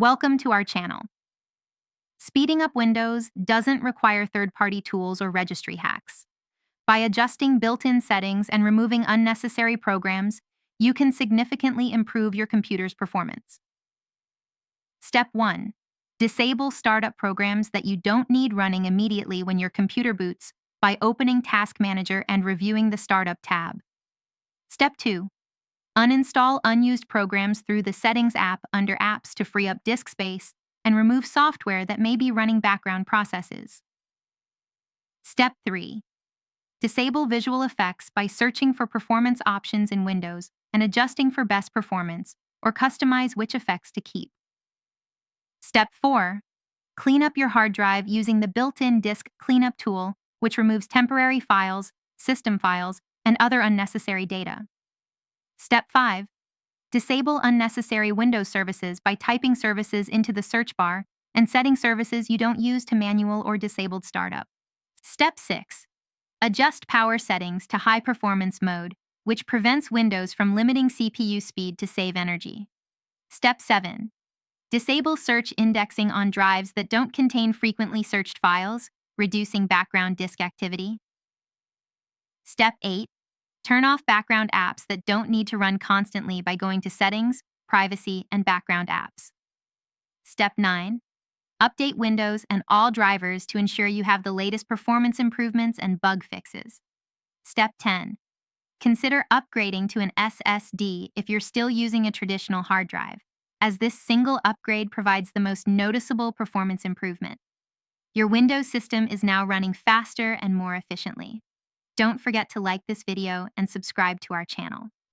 Welcome to our channel. Speeding up Windows doesn't require third-party tools or registry hacks. By adjusting built-in settings and removing unnecessary programs, you can significantly improve your computer's performance. Step 1. Disable startup programs that you don't need running immediately when your computer boots by opening Task Manager and reviewing the Startup tab. Step 2. Uninstall unused programs through the Settings app under Apps to free up disk space and remove software that may be running background processes. Step 3. Disable visual effects by searching for performance options in Windows and adjusting for best performance, or customize which effects to keep. Step 4. Clean up your hard drive using the built-in disk cleanup tool, which removes temporary files, system files, and other unnecessary data. Step 5. Disable unnecessary Windows services by typing services into the search bar and setting services you don't use to manual or disabled startup. Step 6. Adjust power settings to high performance mode, which prevents Windows from limiting CPU speed to save energy. Step 7. Disable search indexing on drives that don't contain frequently searched files, reducing background disk activity. Step 8. Turn off background apps that don't need to run constantly by going to Settings, Privacy, and Background Apps. Step 9. Update Windows and all drivers to ensure you have the latest performance improvements and bug fixes. Step 10. Consider upgrading to an SSD if you're still using a traditional hard drive, as this single upgrade provides the most noticeable performance improvement. Your Windows system is now running faster and more efficiently. Don't forget to like this video and subscribe to our channel.